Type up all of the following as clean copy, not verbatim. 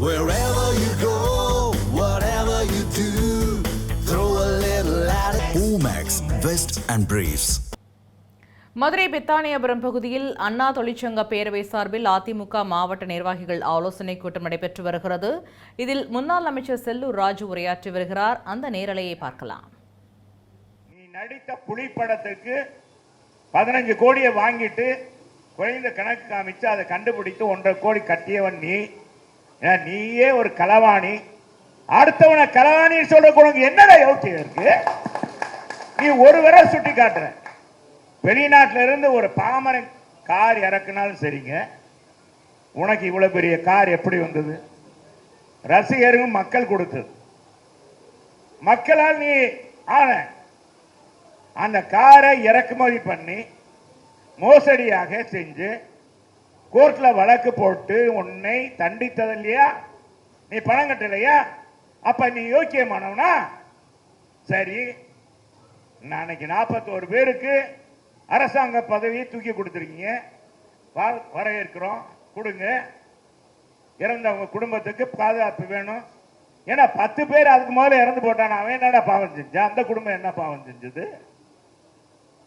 Wherever you go, whatever you do, throw a little at it. Omax, Vest and Briefs. Madurai பெத்தானியபுரம் பகுதியில் அண்ணா தொழிற்சங்க பேரவை சார்பில் அதிமுக மாவட்ட நிர்வாகிகள் ஆலோசனை கூட்டம் நடைபெற்று வருகிறது. இதில் முன்னாள் அமைச்சர் செல்லூர் ராஜு உரையாற்றி வருகிறார். அந்த நேரலையை பார்க்கலாம். நீ நடித்த புலி படத்துக்கு 15 கோடியை வாங்கிட்டு குறைந்த கணக்கு காமிச்சு அதை கண்டுபிடித்து 1.5 கோடி கட்டியவன் நீ. நீயே ஒரு களவாணி. அடுத்தவனை களவாணி சொல்ற உனக்கு என்னடா யோக்கியம் இருக்கு? நீ ஒரு விரல் சுட்டி காட்டுற. வெளிநாட்டில இருந்து ஒரு பாமரன் கார் இறக்குனாலும் சரிங்க, உனக்கு இவ்வளவு பெரிய கார் எப்படி வந்தது? ரசிகரும் மக்கள் கொடுத்தது. மக்களால் நீ ஆன அந்த காரை இறக்குமதி பண்ணி மோசடியாக செஞ்சு கோர்ட்ல வழக்கு போட்டு உன்னை தண்டித்தது இல்லையா? நீ பணம் கட்டலையா? அப்ப நீ யோக்கியமானவனா? சரி, நாளைக்கு 41 பேருக்கு அரசாங்க பதவியை தூக்கி கொடுத்துருக்கீங்க, வரவேற்கிறோம், கொடுங்க. இறந்தவங்க குடும்பத்துக்கு பாதுகாப்பு வேணும். ஏன்னா 10 பேர் அதுக்கு முதல்ல இறந்து போட்டான், அவன் என்னடா பாவம் செஞ்சான்? அந்த குடும்பம் என்ன பாவம் செஞ்சது?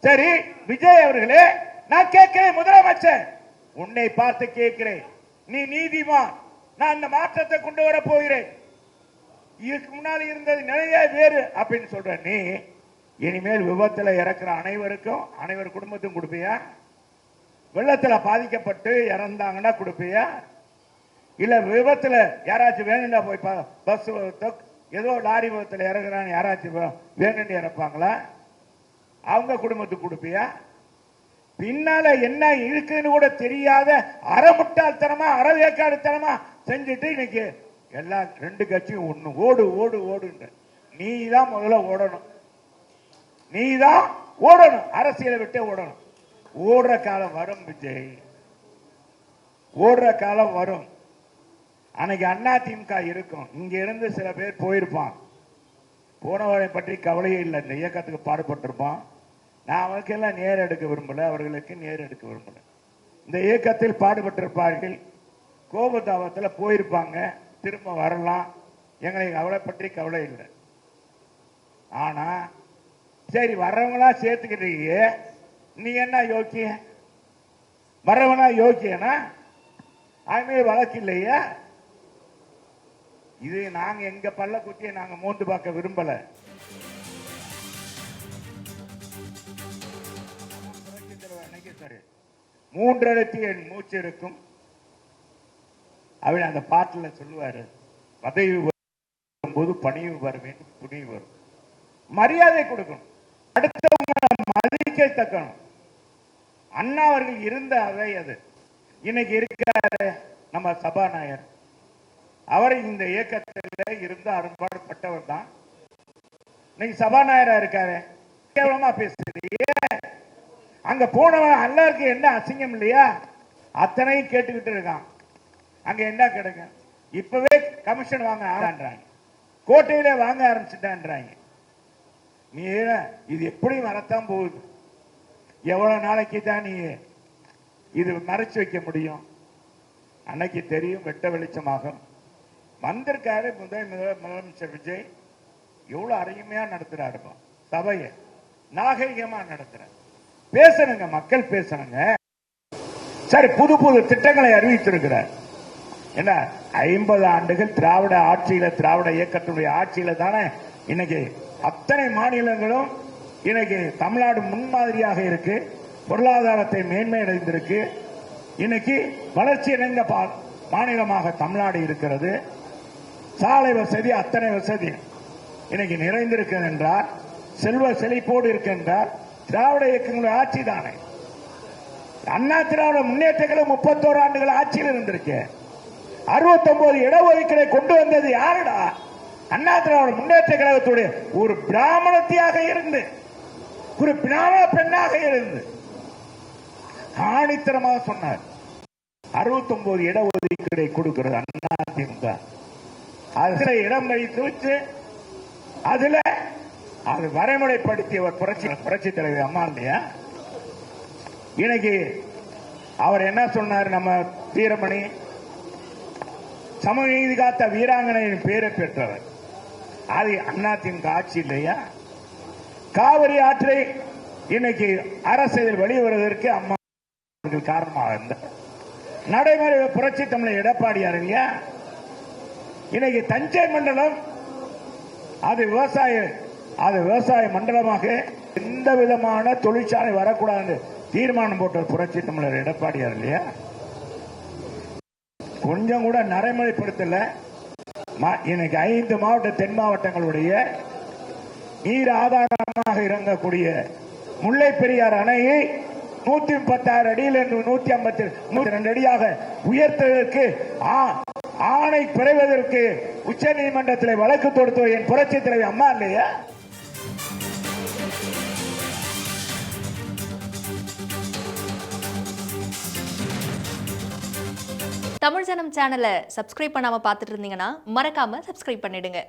சரி விஜய் அவர்களே, நான் கேட்கிறேன், முதலமைச்சர் உன்னை பார்த்து கேட்கிறேன், நீ நீதிமான், நான் இந்த மாற்றத்தை கொண்டு வர போகிறேன், இதுக்கு முன்னாடி இருந்தது நிறைய வேறு அப்படின்னு சொல்ற நீ, இனிமேல் விபத்தில் இறக்குற அனைவர் குடும்பத்தும் கொடுப்பியா? வெள்ளத்தில் பாதிக்கப்பட்டு இறந்தாங்கன்னா கொடுப்பியா? இல்ல விபத்தில் யாராச்சும் வேணும்னா போய் பஸ் ஏதோ லாரி விபத்தில் இறங்குறான்னு யாராச்சும் வேணும்னு இறப்பாங்களா? அவங்க குடும்பத்துக்கு கொடுப்பியா? பின்னால என்ன இருக்குன்னு கூட தெரியாத அறமுட்டாள்தனமா அறவேக்காடுத்தனமா செஞ்சுட்டு இன்னைக்கு எல்லா 2 கட்சியும் ஒண்ணு ஓடு ஓடு ஓடுன்ற. நீ தான் முதல்ல ஓடணும், நீ தான் ஓடணும், அரசியலை விட்டு ஓடணும். ஓடுற காலம் வரும் விஜய், ஓடுற காலம் வரும். அன்னைக்கு அதிமுக இருக்கும், இங்க இருந்து சில பேர் போயிருப்பான், போனவரை பற்றி கவலையே இல்லை, இந்த இயக்கத்துக்கு பாடுபட்டிருப்பான். நான் அவருக்கெல்லாம் நேர் எடுக்க விரும்பல, அவர்களுக்கு நேர் எடுக்க விரும்பல. இந்த இயக்கத்தில் பாடுபட்டிருப்பார்கள், கோபதாபத்தில் போயிருப்பாங்க, திரும்ப வரலாம், எங்களுக்கு அவளை பற்றி கவலை இல்லை. ஆனா சரி, வர்றவங்களா சேர்த்துக்கிட்டீங்க, நீ என்ன யோக்கிய? வர்றவனா யோக்கியனா? அதுமாரி வழக்கு இல்லையா? இது நாங்க எங்க பல்ல குத்திய நாங்க மோந்து பார்க்க விரும்பல. சரி, 3 எழுத்து என் மூச்சு இருக்கும் அவன் அந்த பாட்டுல சொல்லுவாரு, பதவி வரும்போது பணிவு வர வேண்டும், துணிவு வரும். மரியாதை கொடுக்கணும், அடுத்தவங்க மதிக்க தக்கணும். அண்ணா அவர்கள் இருந்த அவை அது. இன்னைக்கு இருக்காரு நம்ம சபாநாயகர், அவர் இந்த இயக்கத்தில் இருந்து அரும்பாடுபட்டவர் தான். இன்னைக்கு சபாநாயகரா இருக்காரு, கேவலமா பேசுறீங்க. அங்க போனவன் எல்லாருக்கும் என்ன அசிங்கம் இல்லையா? அத்தனையும் கேட்டுக்கிட்டு இருக்கான். அங்க என்ன கிடைக்கும்? இப்பவே கமிஷன் வாங்க ஆரம்பிச்சாங்க, கோட்டையில வாங்க ஆரம்பிச்சுட்டான்றாங்க. நீ இது எப்படி வரத்தான் போகுது? எவ்வளவு நாளைக்கு தான் நீ இது மறைச்சு வைக்க முடியும்? அன்னைக்கு தெரியும், வெட்ட வெளிச்சமாகும். வந்திருக்காரு முதலமைச்சர் விஜய், எவ்வளவு அருமையா நடத்துறாரு சபையை, நாகரிகமா நடத்துறாரு. பேசணுங்க, மக்கள் பேசணுங்க. சரி, புது புது திட்டங்களை அறிவித்திருக்கிறார். என்ன 50 ஆண்டுகள் திராவிட ஆட்சியில, திராவிட இயக்கத்துடைய ஆட்சியில தானே இன்னைக்கு அத்தனை மாநிலங்களும் இன்னைக்கு தமிழ்நாடு முன்மாதிரியாக இருக்கு, பொருளாதாரத்தை மேன்மை அடைந்திருக்கு. இன்னைக்கு வளர்ச்சி அடைந்த மாநிலமாக தமிழ்நாடு இருக்கிறது. சாலை வசதி, அத்தனை வசதி இன்னைக்கு நிறைந்திருக்கிறது என்றால், செல்வ செழிப்போடு இருக்கின்றார் திராவிட இயக்கங்களுடைய ஆட்சி தானே. அண்ணா திராவிட முன்னேற்றங்களும் 31 ஆண்டுகள் ஆட்சியில் இருந்திருக்கு. 69 இடஒதுக்கீடை கொண்டு வந்தது யாருடா? அண்ணா திராவிட முன்னேற்ற கழகத்துடைய ஒரு பிராமணத்தியாக இருந்து, ஒரு பிராமண பெண்ணாக இருந்து ஆணித்தரமாக சொன்னார். 69 இடஒதுக்கீடை கொடுக்கிறது அண்ணா திமுக. அதுல இடம் வைத்து வச்சு அதுல அது வரைமுறைப்படுத்தியவர் புரட்சி தலைவர் அம்மா இல்லையா? இன்னைக்கு அவர் என்ன சொன்னார்? நம்ம வீரமணி சமநீதி காத்த வீராங்கனையின் பேரை பெற்றவர். அது அதிமுக ஆட்சி இல்லையா? காவிரி ஆற்றை இன்னைக்கு அரசியல் வெளிவருவதற்கு அம்மா காரணமாக இருந்த நடைமுறை புரட்சி தமிழர் எடப்பாடியார் இல்லையா? இன்னைக்கு தஞ்சை மண்டலம் அது விவசாய மண்டலமாக எந்த விதமான தொழிற்சாலை வரக்கூடாது தீர்மானம் போட்ட புரட்சி தமிழர் எடப்பாடியார் இல்லையா? கொஞ்சம் கூட நடைமுறைப்படுத்தல. இன்னைக்கு 5 மாவட்ட தென் மாவட்டங்களுடைய நீர் ஆதாரமாக இறங்கக்கூடிய முல்லை பெரியார் அணையை 136 அடியில் 152 அடியாக உயர்த்துவதற்கு ஆணை பெறுவதற்கு உச்ச நீதிமன்றத்தில் வழக்கு தொடுத்த என் புரட்சி தலைவி அம்மா இல்லையா? தமிழ் ஜனம் சேனலை சப்ஸ்கிரைப் பண்ணாம பார்த்துட்டு இருந்தீங்கன்னா மறக்காம சப்ஸ்கிரைப் பண்ணிடுங்க.